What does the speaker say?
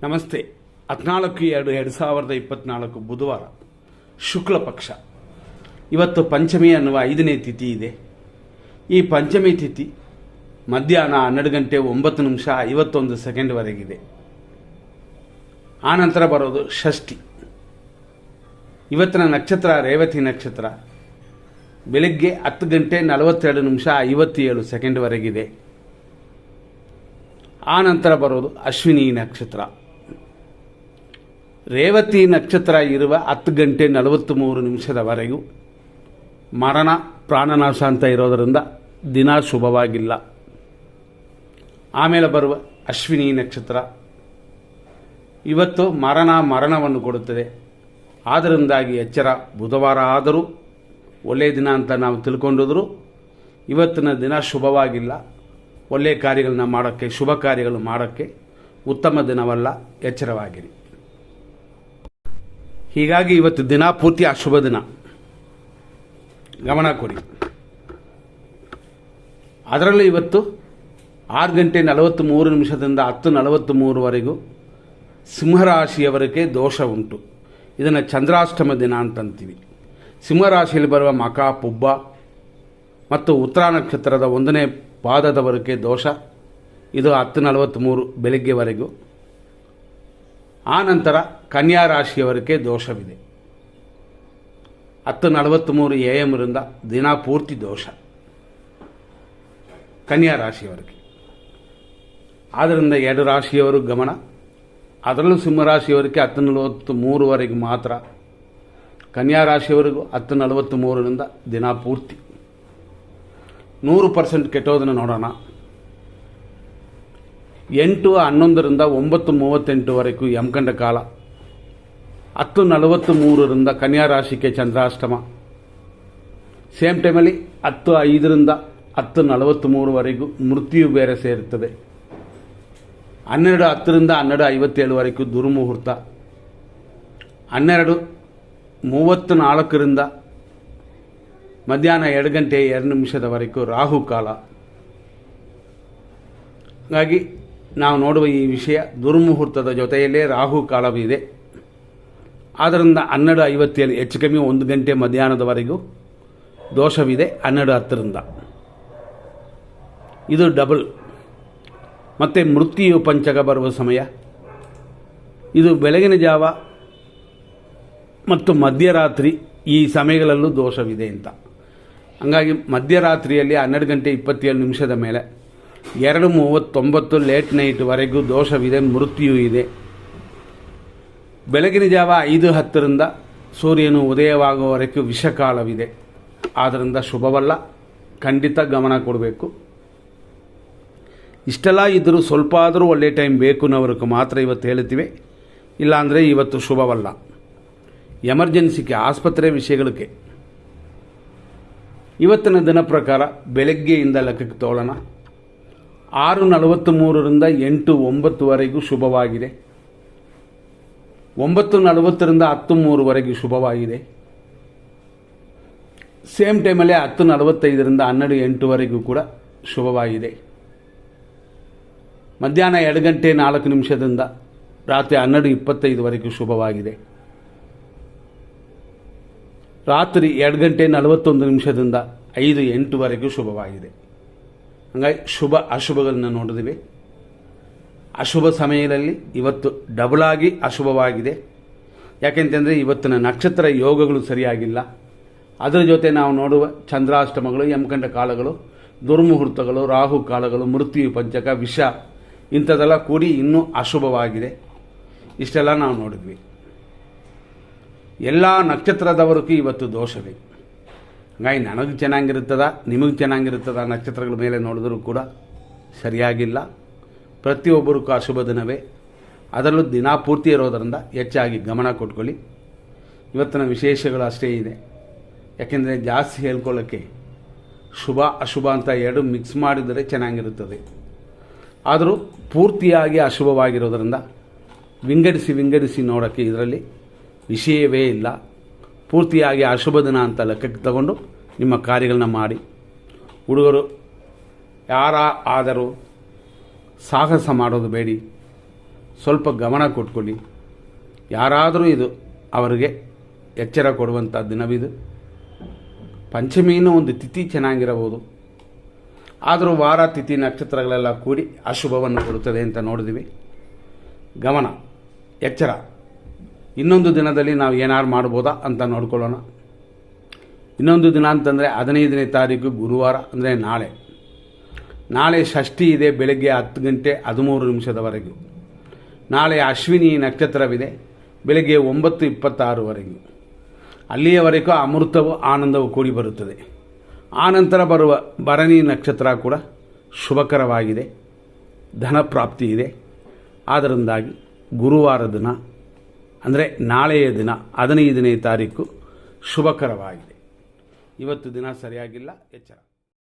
ನಮಸ್ತೆ. 14/2/2024 ಬುಧವಾರ, ಶುಕ್ಲ ಪಕ್ಷ. ಇವತ್ತು ಪಂಚಮಿ ಅನ್ನುವ 5ನೇ ತಿಥಿ ಇದೆ. ಈ ಪಂಚಮಿ ತಿಥಿ ಮಧ್ಯಾಹ್ನ 12 ಗಂಟೆ 9 ನಿಮಿಷ 51 ಸೆಕೆಂಡ್ವರೆಗಿದೆ. ಆನಂತರ ಬರೋದು ಷಷ್ಠಿ. ಇವತ್ತಿನ ನಕ್ಷತ್ರ ರೇವತಿ ನಕ್ಷತ್ರ. ಬೆಳಗ್ಗೆ 10 ಗಂಟೆ 42 ನಿಮಿಷ 57 ಸೆಕೆಂಡ್ವರೆಗಿದೆ. ಆನಂತರ ಬರೋದು ಅಶ್ವಿನಿ ನಕ್ಷತ್ರ. ರೇವತಿ ನಕ್ಷತ್ರ ಇರುವ 10 ಗಂಟೆ 43 ನಿಮಿಷದವರೆಗೂ ಮರಣ ಪ್ರಾಣನಾಶ ಅಂತ ಇರೋದರಿಂದ ದಿನ ಶುಭವಾಗಿಲ್ಲ. ಆಮೇಲೆ ಬರುವ ಅಶ್ವಿನಿ ನಕ್ಷತ್ರ ಇವತ್ತು ಮರಣವನ್ನು ಕೊಡುತ್ತದೆ. ಆದ್ದರಿಂದಾಗಿ ಎಚ್ಚರ. ಬುಧವಾರ ಆದರೂ ಒಳ್ಳೆಯ ದಿನ ಅಂತ ನಾವು ತಿಳ್ಕೊಂಡಿದ್ರು ಇವತ್ತಿನ ದಿನ ಶುಭವಾಗಿಲ್ಲ. ಒಳ್ಳೆಯ ಕಾರ್ಯಗಳನ್ನ ಮಾಡೋಕ್ಕೆ, ಶುಭ ಕಾರ್ಯಗಳು ಮಾಡೋಕ್ಕೆ ಉತ್ತಮ ದಿನವಲ್ಲ. ಎಚ್ಚರವಾಗಿರಿ. ಹೀಗಾಗಿ ಇವತ್ತು ದಿನ ಪೂರ್ತಿ ಅಶುಭ ದಿನ, ಗಮನ ಕೊಡಿ. ಅದರಲ್ಲೂ ಇವತ್ತು 6 ಗಂಟೆ 43 ನಿಮಿಷದಿಂದ 10:43ವರೆಗೂ ಸಿಂಹರಾಶಿಯವರಿಗೆ ದೋಷ ಉಂಟು. ಇದನ್ನು ಚಂದ್ರಾಷ್ಟಮ ದಿನ ಅಂತಂತೀವಿ. ಸಿಂಹರಾಶಿಯಲ್ಲಿ ಬರುವ ಮಕ, ಪುಬ್ಬ ಮತ್ತು ಉತ್ತರ ನಕ್ಷತ್ರದ 1ನೇ ಪಾದದವರೆಗೆ ದೋಷ. ಇದು 10:43 ಬೆಳಗ್ಗೆವರೆಗೂ. ಆನಂತರ ಕನ್ಯಾ ರಾಶಿಯವರಿಗೆ ದೋಷವಿದೆ. 10:43 AM ರಿಂದ ದಿನ ಪೂರ್ತಿ ದೋಷ ಕನ್ಯಾ ರಾಶಿಯವರಿಗೆ. ಆದ್ದರಿಂದ 2 ರಾಶಿಯವರು ಗಮನ. ಅದರಲ್ಲೂ ಸಿಂಹರಾಶಿಯವರಿಗೆ 10:43ವರೆಗೂ ಮಾತ್ರ. ಕನ್ಯಾ ರಾಶಿಯವರೆಗೂ 10:43 ರಿಂದ ದಿನ ಪೂರ್ತಿ 100% ಕೆಟ್ಟೋದನ್ನು ನೋಡೋಣ. 8:11 ರಿಂದ 9:38ವರೆಗೂ ಯಮಕಂಡ ಕಾಲ. 10:43 ರಿಂದ ಕನ್ಯಾ ರಾಶಿಗೆ ಚಂದ್ರಾಷ್ಟಮ. ಸೇಮ್ ಟೈಮಲ್ಲಿ 10:05 ರಿಂದ 10:43ವರೆಗೂ ಮೃತ್ಯು ಬೇರೆ ಸೇರುತ್ತದೆ. 12:10 ರಿಂದ 12:57ವರೆಗೂ ದುರ್ಮುಹೂರ್ತ. 12:34 ರಿಂದ ಮಧ್ಯಾಹ್ನ 2 ಗಂಟೆ 2 ನಿಮಿಷದವರೆಗೂ ರಾಹುಕಾಲ. ಹಾಗಾಗಿ ನಾವು ನೋಡುವ ಈ ವಿಷಯ ದುರ್ಮುಹೂರ್ತದ ಜೊತೆಯಲ್ಲೇ ರಾಹುಕಾಲವಿದೆ. ಆದ್ದರಿಂದ 12:57 ಹೆಚ್ಚು ಕಮ್ಮಿ 1 ಗಂಟೆ ಮಧ್ಯಾಹ್ನದವರೆಗೂ ದೋಷವಿದೆ. 12:10 ರಿಂದ ಇದು ಡಬಲ್. ಮತ್ತು ಮೃತ್ಯು ಪಂಚಕ ಬರುವ ಸಮಯ ಇದು ಬೆಳಗಿನ ಜಾವ ಮತ್ತು ಮಧ್ಯರಾತ್ರಿ. ಈ ಸಮಯಗಳಲ್ಲೂ ದೋಷವಿದೆ ಅಂತ. ಹಂಗಾಗಿ ಮಧ್ಯರಾತ್ರಿಯಲ್ಲಿ 12 ಗಂಟೆ 27 ನಿಮಿಷದ ಮೇಲೆ 2:39 ಲೇಟ್ ನೈಟ್ವರೆಗೂ ದೋಷವಿದೆ, ಮೃತ್ಯು ಇದೆ. ಬೆಳಗಿನ ಜಾವ 5:10 ರಿಂದ ಸೂರ್ಯನು ಉದಯವಾಗುವವರೆಗೂ ವಿಷಕಾಲವಿದೆ. ಆದ್ದರಿಂದ ಶುಭವಲ್ಲ, ಖಂಡಿತ ಗಮನ ಕೊಡಬೇಕು. ಇಷ್ಟೆಲ್ಲ ಇದ್ದರೂ ಸ್ವಲ್ಪ ಆದರೂ ಒಳ್ಳೆಯ ಟೈಮ್ ಬೇಕು ಅನ್ನೋವ್ರಿಗೆ ಮಾತ್ರ ಇವತ್ತು ಹೇಳ್ತೀವಿ. ಇಲ್ಲಾಂದರೆ ಇವತ್ತು ಶುಭವಲ್ಲ. ಎಮರ್ಜೆನ್ಸಿಗೆ, ಆಸ್ಪತ್ರೆ ವಿಷಯಗಳಿಗೆ ಇವತ್ತಿನ ದಿನ ಪ್ರಕಾರ ಬೆಳಗ್ಗೆಯಿಂದ ಲೆಕ್ಕಕ್ಕೆ ತಗೊಳ್ಳೋಣ. 6:43 ರಿಂದ 8:09ವರೆಗೂ ಶುಭವಾಗಿದೆ. 9:40 ರಿಂದ 10:03ವರೆಗೂ ಶುಭವಾಗಿದೆ. ಸೇಮ್ ಟೈಮಲ್ಲಿ 10:45 ರಿಂದ 12:08ವರೆಗೂ ಕೂಡ ಶುಭವಾಗಿದೆ. ಮಧ್ಯಾಹ್ನ 2 ಗಂಟೆ 4 ನಿಮಿಷದಿಂದ ರಾತ್ರಿ 12:25ವರೆಗೂ ಶುಭವಾಗಿದೆ. ರಾತ್ರಿ 2 ಗಂಟೆ 41 ನಿಮಿಷದಿಂದ 5:08ವರೆಗೂ ಶುಭವಾಗಿದೆ. ಹಾಗಾಗಿ ಶುಭ ಅಶುಭಗಳನ್ನು ನೋಡಿದ್ವಿ. ಅಶುಭ ಸಮಯದಲ್ಲಿ ಇವತ್ತು ಡಬಲ್ ಆಗಿ ಅಶುಭವಾಗಿದೆ. ಯಾಕೆಂತಂದರೆ ಇವತ್ತಿನ ನಕ್ಷತ್ರ ಯೋಗಗಳು ಸರಿಯಾಗಿಲ್ಲ. ಅದರ ಜೊತೆ ನಾವು ನೋಡುವ ಚಂದ್ರಾಷ್ಟಮಗಳು, ಯಮಕಂಡ ಕಾಲಗಳು, ದುರ್ಮುಹೂರ್ತಗಳು, ರಾಹು ಕಾಲಗಳು, ಮೃತ್ಯು ಪಂಚಕ, ವಿಷ ಇಂಥದ್ದೆಲ್ಲ ಕೂಡಿ ಇನ್ನೂ ಅಶುಭವಾಗಿದೆ. ಇಷ್ಟೆಲ್ಲ ನಾವು ನೋಡಿದ್ವಿ. ಎಲ್ಲ ನಕ್ಷತ್ರದವರಿಗೂ ಇವತ್ತು ದೋಷವೇ. ಹಾಗಾಗಿ ನನಗೆ ಚೆನ್ನಾಗಿರ್ತದ, ನಿಮಗೆ ಚೆನ್ನಾಗಿರ್ತದ, ನಕ್ಷತ್ರಗಳ ಮೇಲೆ ನೋಡಿದ್ರೂ ಕೂಡ ಸರಿಯಾಗಿಲ್ಲ. ಪ್ರತಿಯೊಬ್ಬರಿಗೂ ಅಶುಭ ದಿನವೇ. ಅದರಲ್ಲೂ ದಿನ ಪೂರ್ತಿ ಇರೋದರಿಂದ ಹೆಚ್ಚಾಗಿ ಗಮನ ಕೊಟ್ಕೊಳ್ಳಿ. ಇವತ್ತಿನ ವಿಶೇಷಗಳು ಅಷ್ಟೇ ಇದೆ. ಯಾಕೆಂದರೆ ಜಾಸ್ತಿ ಹೇಳ್ಕೊಳ್ಳೋಕ್ಕೆ ಶುಭ ಅಶುಭ ಅಂತ 2 ಮಿಕ್ಸ್ ಮಾಡಿದರೆ ಚೆನ್ನಾಗಿರುತ್ತದೆ. ಆದರೂ ಪೂರ್ತಿಯಾಗಿ ಅಶುಭವಾಗಿರೋದರಿಂದ ವಿಂಗಡಿಸಿ ನೋಡೋಕ್ಕೆ ಇದರಲ್ಲಿ ವಿಷಯವೇ ಇಲ್ಲ. ಪೂರ್ತಿಯಾಗಿ ಅಶುಭ ದಿನ ಅಂತ ಲೆಕ್ಕಕ್ಕೆ ತಗೊಂಡು ನಿಮ್ಮ ಕಾರ್ಯಗಳನ್ನ ಮಾಡಿ. ಹುಡುಗರು ಯಾರ ಆದರೂ ಸಾಹಸ ಮಾಡೋದು ಬೇಡಿ. ಸ್ವಲ್ಪ ಗಮನ ಕೊಟ್ಕೊಳ್ಳಿ. ಯಾರಾದರೂ ಇದು ಅವರಿಗೆ ಎಚ್ಚರ ಕೊಡುವಂಥ ದಿನವಿದು. ಪಂಚಮಿನೂ ಒಂದು ತಿಥಿ ಚೆನ್ನಾಗಿರಬಹುದು, ಆದರೂ ವಾರ ತಿಥಿ ನಕ್ಷತ್ರಗಳೆಲ್ಲ ಕೂಡಿ ಅಶುಭವನ್ನು ಕೊಡುತ್ತದೆ ಅಂತ ನೋಡಿದ್ವಿ. ಗಮನ, ಎಚ್ಚರ. ಇನ್ನೊಂದು ದಿನದಲ್ಲಿ ನಾವು ಏನಾರು ಮಾಡ್ಬೋದಾ ಅಂತ ನೋಡ್ಕೊಳ್ಳೋಣ. ಇನ್ನೊಂದು ದಿನ ಅಂತಂದರೆ 15ನೇ ತಾರೀಕು ಗುರುವಾರ, ಅಂದರೆ ನಾಳೆ ಷಷ್ಠಿ ಇದೆ, ಬೆಳಗ್ಗೆ 10 ಗಂಟೆ 13 ನಿಮಿಷದವರೆಗೂ. ನಾಳೆ ಅಶ್ವಿನಿ ನಕ್ಷತ್ರವಿದೆ, ಬೆಳಗ್ಗೆ 9:26ವರೆಗೂ. ಅಲ್ಲಿಯವರೆಗೂ ಅಮೃತವು ಆನಂದವು ಕೂಡಿ ಬರುತ್ತದೆ. ಆನಂತರ ಬರುವ ಭರಣಿ ನಕ್ಷತ್ರ ಕೂಡ ಶುಭಕರವಾಗಿದೆ, ಧನ ಪ್ರಾಪ್ತಿ ಇದೆ. ಆದ್ದರಿಂದಾಗಿ ಗುರುವಾರ ದಿನ, ಅಂದರೆ ನಾಳೆಯ ದಿನ 15ನೇ ತಾರೀಕು ಶುಭಕರವಾಗಿದೆ. ಇವತ್ತು ದಿನ ಸರಿಯಾಗಿಲ್ಲ, ಎಚ್ಚರ.